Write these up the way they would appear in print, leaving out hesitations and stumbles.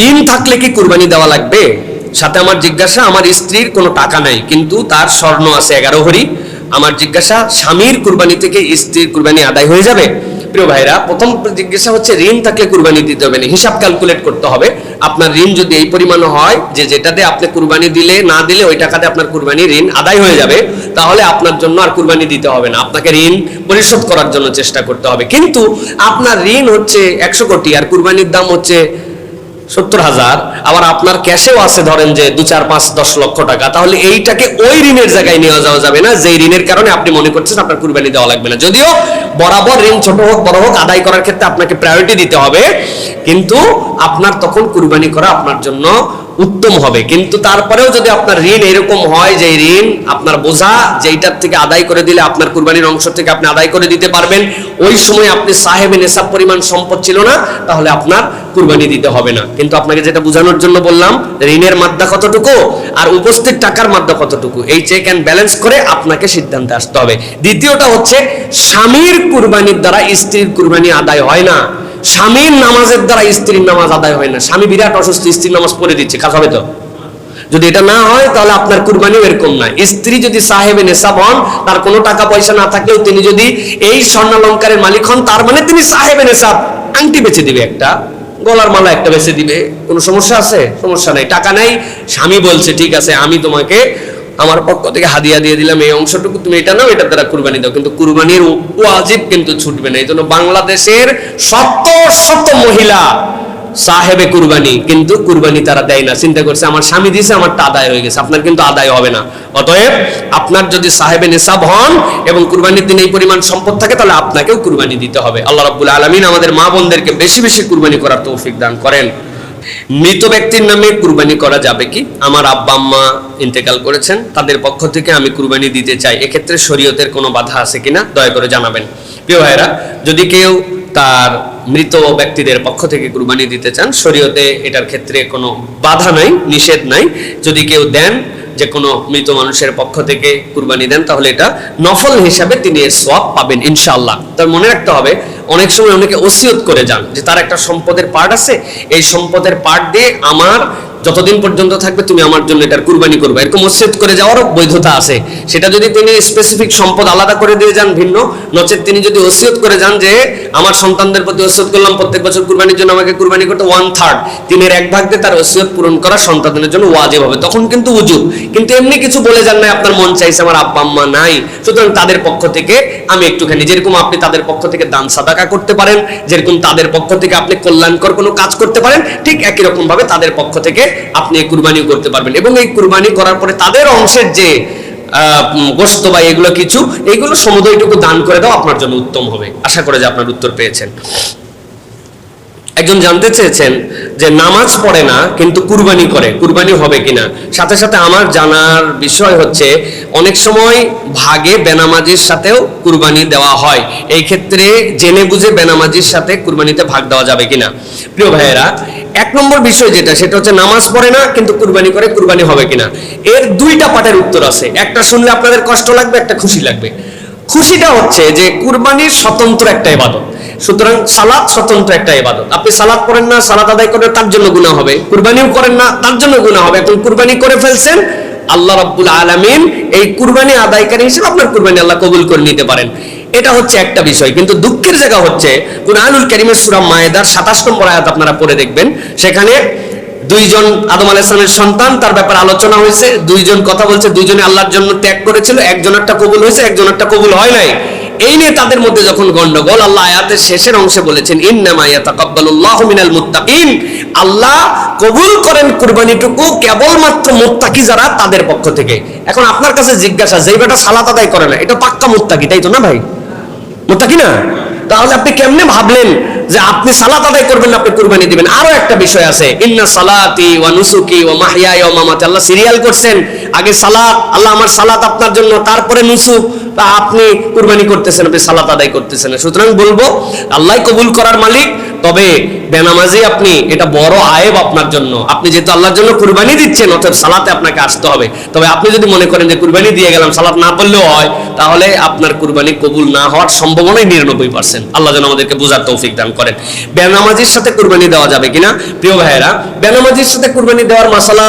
ঋণ থাকলে কি কুরবানি দেওয়া লাগবে? সাথে আমার জিজ্ঞাসা, আমার স্ত্রীর কোনো টাকা নাই কিন্তু তার স্বর্ণ আছে 11 ভরি। আমার জিজ্ঞাসা, স্বামীর কুরবানি থেকে স্ত্রীর কুরবানি আদায় হয়ে যাবে? প্রিয় ভাইরা, প্রথম জিজ্ঞাসা হচ্ছে ঋণ থাকলে কুরবানি দিতে হবে না, হিসাব ক্যালকুলেট করতে হবে। আপনার ঋণ যদি এই পরিমাণ হয় যে যেটাতে আপনি কুরবানি দিলে না দিলে ওই টাকাতে আপনার কুরবানি ঋণ আদায় হয়ে যাবে, তাহলে আপনার জন্য আর কুরবানি দিতে হবে না, আপনাকে ঋণ পরিশোধ করার জন্য চেষ্টা করতে হবে। কিন্তু আপনার ঋণ হচ্ছে 100 কোটি আর কুরবানির দাম হচ্ছে 70,000, আবার আপনার ক্যাশেও আছে ধরেন যে 2, 4, 5, 10 লক্ষ টাকা, তাহলে এইটাকে ওই ঋণের জায়গায় নিয়ে যাওয়া যাবে না যে ঋণের কারণে আপনি মনে করছেন আপনার কুরবানি দেওয়া লাগবে না। যদিও বরাবর ঋণ ছোট হোক বড় হোক আদায় করার ক্ষেত্রে আপনাকে প্রায়োরিটি দিতে হবে, কিন্তু আপনার তখন কুরবানি করা আপনার জন্য উত্তম হবে। কিন্তু তারপরেও যদি আপনার ঋণ এরকম হয় যে ঋণ আপনার বোঝা যেইটার থেকে আদায় করে দিলে আপনার কুরবানির অংশ থেকে আপনি আদায় করে দিতে পারবেন, ওই সময় আপনি সাহেবে নেশাব পরিমাণ সম্পদ ছিল না, তাহলে আপনার কুরবানি দিতে হবে না। কিন্তু আপনাকে যেটা বোঝানোর জন্য বললাম, ঋণের মাত্রা কতটুকু আর উপস্থিত টাকার মাত্রা কতটুকু, এই চেক অ্যান্ড ব্যালেন্স করে আপনাকে সিদ্ধান্তে আসতে হবে। দ্বিতীয়টা হচ্ছে, স্বামীর কুরবানির দ্বারা স্ত্রীর কুরবানি আদায় হয় না, স্বামীর নামাজের দ্বারা স্ত্রীর নামাজ আদায় হয় না। স্বামী বিরাট অসুস্থ, স্ত্রীর নামাজ পড়ে দিচ্ছে, কাজ হবে তো? যদি এটা না হয় তাহলে আপনার কুরবানিও এরকম না। স্ত্রী যদি সাহেবে নেশাব হন, তার কোনো টাকা পয়সা না থাকলেও তিনি যদি এই স্বর্ণালঙ্কারের মালিক হন, তার মানে তিনি সাহেবে নেশাব। আংটি বেচে দিবে একটা, গলার মালা একটা বেচে দিবে, কোনো সমস্যা আছে? সমস্যা নাই। টাকা নাই, স্বামী বলছে ঠিক আছে আমি তোমাকে আমার পক্ষ থেকে হাদিয়া দিয়ে দিলাম, এই অংশটুকু তুমি এটা নাও, এটার দ্বারা কুরবানি দাও, কিন্তু কুরবানির ওয়াজিব কিন্তু ছুটবে না। এই জন্য বাংলাদেশের শত শত মহিলা সাহেবে কুরবানি, কিন্তু কুরবানি তারা দেয় না। চিন্তা করছে আমার স্বামী দিয়েছে, আমারটা আদায় হয়ে গেছে, আপনার কিন্তু আদায় হবে না। অতএব আপনার যদি সাহেবে নেশাব হন এবং কুরবানির দিন এই পরিমাণ সম্পদ থাকে, তাহলে আপনাকেও কুরবানি দিতে হবে। আল্লাহ রাব্বুল আলামিন আমাদের মা বোনদেরকে বেশি বেশি কুরবানি করার তৌফিক দান করেন। মৃত ব্যক্তির নামে কুরবানি করা যাবে কি? আমার আব্বা আম্মা ইন্তেকাল করেছেন, তাদের পক্ষ থেকে আমি কুরবানি দিতে চাই, এক্ষেত্রে শরীয়তের কোনো বাধা আছে কিনা দয়া করে জানাবেন। প্রিয় ভাইরা, যদি কেউ তার মৃত ব্যক্তিদের পক্ষ থেকে কুরবানি দিতে চান, শরীয়তে এটার ক্ষেত্রে কোনো বাধা নাই, নিষেধ নাই। যদি কেউ দেন, যে কোনো মৃত মানুষের পক্ষ থেকে কুরবানি দেন, তাহলে এটা নফল হিসাবে তিনি এর সওয়াব পাবেন ইনশাআল্লাহ। তার মনে রাখতে হবে, অনেক সময় অনেকে ওসিয়ত করে যান যে তার একটা সম্পদের পার্ট আছে, এই সম্পদের পার্ট দিয়ে আমার যতদিন পর্যন্ত থাকবে তুমি আমার জন্য এটার কুরবানি করবে, এরকম ওসিয়ত করে যাওয়ারও বৈধতা আছে। সেটা যদি তিনি স্পেসিফিক সম্পদ আলাদা করে দিয়ে যান ভিন্ন, নচেত তিনি যদি ওসিয়ত করে যান যে আমার সন্তানদের প্রতি ওসিয়ত করলাম প্রত্যেক বছর কুরবানির জন্য আমাকে কুরবানি করতে 1/3, 3/1 দিয়ে তার ওসিয়ত পূরণ করা সন্তানদের জন্য ওয়াজিব হবে, তখন কিন্তু উজুব। কিন্তু এমনি কিছু বলে যান না, আপনার মন চাইছে আমার আব্বা আম্মা নাই, সুতরাং তাদের পক্ষ থেকে আমি একটুখানি, যেরকম আপনি তাদের পক্ষ থেকে দান সাদাকা করতে পারেন, যেরকম তাদের পক্ষ থেকে আপনি কল্যাণকর কোনো কাজ করতে পারেন, ঠিক একই রকম ভাবে তাদের পক্ষ থেকে আপনি এই কুরবানিও করতে পারবেন। এবং এই কুরবানি করার পরে তাদের অংশের যে গোশত বা এগুলো কিছু, এইগুলো সমুদয়টুকু দান করে দাও, আপনার জন্য উত্তম হবে। আশা করে যে আপনার উত্তর পেয়েছেন। একজন জানতে চেয়েছেন যে নামাজ পড়ে না কিন্তু কুরবানি করে, কুরবানি হবে কিনা। সাথে সাথে আমার জানার বিষয় হচ্ছে, অনেক সময় ভাগে বেনামাজির সাথেও কুরবানি দেওয়া হয়, এই ক্ষেত্রে জেনে বুঝে বেনামাজির সাথে কুরবানিতে ভাগ দেওয়া যাবে কিনা। প্রিয় ভাইয়েরা, 1 নম্বর বিষয় যেটা, সেটা হচ্ছে নামাজ পড়ে না কিন্তু কুরবানি করে, কুরবানি হবে কিনা। এর 2টা পার্টের উত্তর আছে, একটা শুনলে আপনাদের কষ্ট লাগবে, একটা খুশি লাগবে। খুশিটা হচ্ছে যে কুরবানির স্বতন্ত্র একটা ইবাদত, সুতরাং সালাত স্বতন্ত্র একটা ইবাদত। আপনি সালাত পড়েন না, সালাত আদায় করেন, তার জন্য গুনাহ হবে। কুরবানিও করেন না, তার জন্য গুনাহ হবে। এখন কুরবানি করে ফেলছেন, আল্লাহ রাব্বুল আলামিন এই কুরবানি আদায়কারী হিসেবে আপনার কুরবানি আল্লাহ কবুল করে নিতে পারেন। এটা হচ্ছে একটা বিষয়। কিন্তু দুঃখের জায়গা হচ্ছে, কুরআনুল কারীমের সূরা মায়েদার 27 নম্বর আয়াত আপনারা পড়ে দেখবেন, সেখানে 2 জন আদম আলাইহিস সালামের সন্তান, তার ব্যাপারে আলোচনা হয়েছে। 2 জন কথা বলছে, 2 জনে আল্লাহর জন্য ত্যাগ করেছিল, একজনেরটা কবুল হয়েছে, একজনেরটা কবুল হয় নাই। এই নিয়ে তাদের মধ্যে যখন গন্ডগোল, আল্লাহ আয়াতের শেষের অংশে বলেছেন, ইন্নামা ইয়াতাকাব্বালুল্লাহু মিনাল মুত্তাকিন, আল্লাহ কবুল করেন কুরবানিটুকু কেবলমাত্র মুত্তাকি যারা, তাদের পক্ষ থেকে। এখন আপনার কাছে জিজ্ঞাসা, যেই বেটা সালাত আদায় করে না, এটা পাক্কা মুত্তাকি, তাই তো না ভাই? মুত্তাকি না? তাহলে আপনি কেমনে ভাবলেন যে আপনি সালাত আদায় করবেন না, আপনি কুরবানি দিবেন? আরো একটা বিষয় আছে, ইন্না সালাতি ওয়া নুসুকি ওয়া মাহইয়ায়া ওয়া মামাতি, আল্লাহ সিরিয়াল করছেন, আগে সালাত, আল্লাহ আমার সালাত আপনার জন্য, তারপরে নুসুক, আপনি কুরবানি করতেছেন, আপনি সালাত আদায় করতেছেন। সুতরাং বলবো আল্লাহ কবুল করার মালিক, তবে বেনামাজি আপনি, এটা বড় আয়েব আপনার জন্য। আপনি যেহেতু আল্লাহর জন্য কুরবানি দিচ্ছেন, অতএব সালাতে আপনাকে আসতে হবে। তবে আপনি যদি মনে করেন যে কুরবানি দিয়ে গেলাম, সালাত না পড়লেও হয়, তাহলে আপনার কুরবানি কবুল না হওয়ার সম্ভাবনাই 99%। আল্লাহ যেন আমাদেরকে বোঝার তৌফিক দান করেন। বেনামাজির সাথে কুরবানি দেওয়া যাবে কিনা? প্রিয় ভাইয়েরা, বেনামাজির সাথে কুরবানি দেওয়ার মাসালা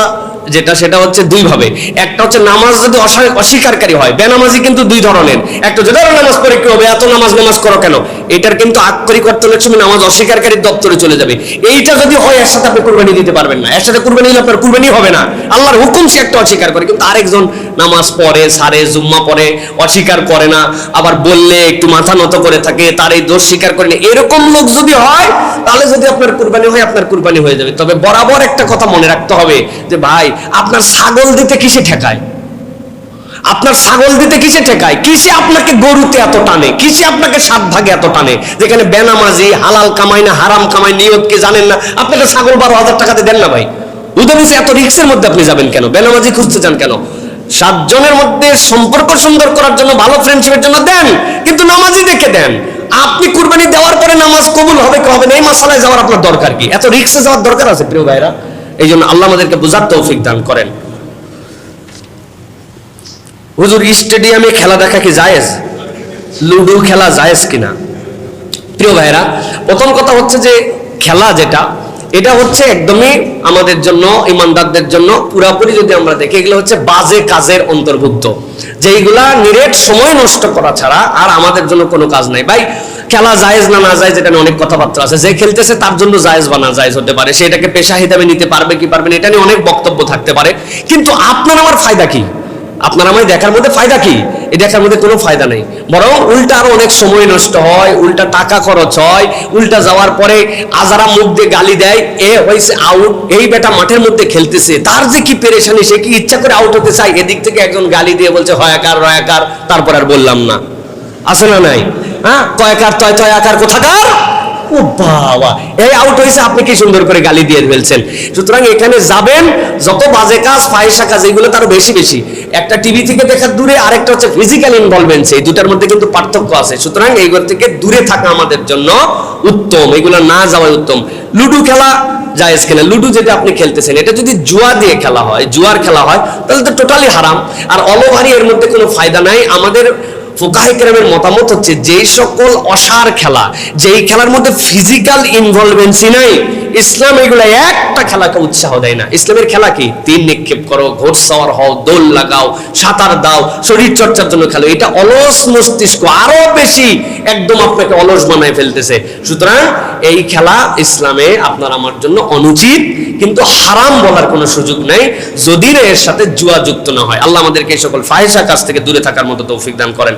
যেটা, সেটা হচ্ছে দুই ভাবে। একটা হচ্ছে নামাজ যদি অস্বীকারী হয়। বেনামাজি কিন্তু দুই ধরনের। একটা যদি নামাজ পড়ে কি হবে, এত নামাজ করো কেন, এটার কিন্তু আক্ষরিক অর্থ হলে তুমি নামাজ অস্বীকারীর দপ্তরে চলে যাবে। এইটা যদি হয়, এর সাথে আপনি কুরবানি দিতে পারবেন না। এর সাথে কুরবানি দিলে আপনার কুরবানি হবে না। আল্লাহর হুকুম সে একটা অস্বীকার করে, কিন্তু আরেকজন নামাজ পড়ে, সারে জুম্মা পড়ে, অস্বীকার করে না, আবার বললে একটু মাথা নত করে থাকে, তার এই দোষ স্বীকার করে না। এরকম লোক যদি হয়, তাহলে যদি আপনার কুরবানি হয়, আপনার কুরবানি হয়ে যাবে। তবে বরাবর একটা কথা মনে রাখতে হবে যে ভাই, আপনার ছাগল দিতে কিসে ঠেকায়? আপনার ছাগল দিতে কিসে ঠেকায়? কিসে আপনাকে গরুতে এত টানে? কিসে আপনাকে 7 ভাগে এত টানে? যেখানে বেনামাজি হালাল কামাই না হারাম কামাই, নিয়ত কি জানেন না, আপনাকে ছাগল 12,000 টাকাতে দেন না ভাই। উদাহরণ, এত রিক্সের মধ্যে আপনি যাবেন কেন? বেনামাজি খুঁজতে চান কেন? 7 জনের মধ্যে সম্পর্ক সুন্দর করার জন্য, ভালো ফ্রেন্ডশিপের জন্য দেন, কিন্তু নামাজি দেখে দেন। আপনি কুরবানি দেওয়ার পরে নামাজ কবুল হবে কি হবে না, এই মাসালায় যাওয়ার আপনার দরকার কি? এত রিক্সে যাওয়ার দরকার আছে? প্রিয় ভাইরা, এই জন্য আল্লাহ আমাদেরকে বুঝার তৌফিক দান করেন। হুজুর, স্টেডিয়ামে খেলা দেখা কি জায়েজ? লুডো খেলা জায়েজ কিনা? প্রিয় ভাইরা, প্রথম কথা হচ্ছে যে খেলা যেটা, এটা হচ্ছে একদমই আমাদের জন্য, ইমানদারদের জন্য পুরাপুরি যদি আমরা দেখি, এগুলো হচ্ছে বাজে কাজের অন্তর্ভুক্ত, যেইগুলা নিরেট সময় নষ্ট করা ছাড়া আর আমাদের জন্য কোনো কাজ নাই। ভাই, খেলা জায়েজ না না জায়েজ, এটা নিয়ে অনেক কথাবার্তা আছে। যে খেলতেছে তার জন্য জায়েজ বা না জায়েজ হতে পারে, সে এটাকে পেশা হিসেবে নিতে পারবে কি পারবে না, এটা নিয়ে অনেক বক্তব্য থাকতে পারে। কিন্তু আপনার আমার ফায়দা কি? আপনার আমায় দেখার মধ্যে ফায়দা কি? এই দেখার মধ্যে কোনো ফায়দা নেই, বরং উল্টা আরো অনেক সময় নষ্ট হয়, উল্টা টাকা খরচ হয়, উল্টা যাওয়ার পরে আজারা মুখ দিয়ে গালি দেয়, এ হয়েছে আউট, এই বেটা মাঠের মধ্যে খেলতেছে, তার যে কি পেরেশানি, সে কি ইচ্ছা করে আউট হতে চায়, এদিক থেকে একজন গালি দিয়ে বলছে হয়াকার রয়াকার, তারপর আর বললাম না, আছে না নাই? হ্যাঁ, কয়াকার তয় আকার কোথাকার, ও বাবা, এই আউট হয়েছে, আপনি কি সুন্দর করে গালি দিয়ে ফেলছেন। সুতরাং এখানে যাবেন, যত বাজে কাজ, ফাহিশা কাজ, এগুলো তারও বেশি বেশি। একটা টিভি থেকে দেখার দূরে, আরেকটা হচ্ছে ফিজিক্যাল ইনভলভমেন্স, এই দুটার মধ্যে কিন্তু পার্থক্য আছে। সুতরাং এইগুলো থেকে দূরে থাকা আমাদের জন্য উত্তম, এগুলো না যাওয়াই উত্তম। লুডো খেলা জায়েজ কিনা? লুডো যেটা আপনি খেলতেছেন, এটা যদি জুয়া দিয়ে খেলা হয়, জুয়ার খেলা হয়, তাহলে তো টোটালি হারাম, আর অলভারি এর মধ্যে কোনো ফায়দা নাই। আমাদের ফুকাহে কেরামের মতামত হচ্ছে, যেই সকল অসার খেলা, যেই খেলার মধ্যে ফিজিক্যাল ইনভলভেন্সি নাই, ইসলাম এগুলো একটা খেলাকে উৎসাহ দেয় না। ইসলামের খেলা কি? তীর নিক্ষেপ করো, ঘোড়সওয়ার হও, দোল লাগাও, সাঁতার দাও, শরীর চর্চার জন্য খেলো। এটা অলস মস্তিষ্ক আরো বেশি একদম আপনাকে অলস বানায় ফেলতেছে। সুতরাং এই খেলা ইসলামে আপনার আমার জন্য অনুচিত, কিন্তু হারাম বলার কোনো সুযোগ নেই, যদি এর সাথে জুয়া যুক্ত না হয়। আল্লাহ আমাদেরকে এই সকল ফাহিশা কাজ থেকে দূরে থাকার মতো তৌফিক দান করেন।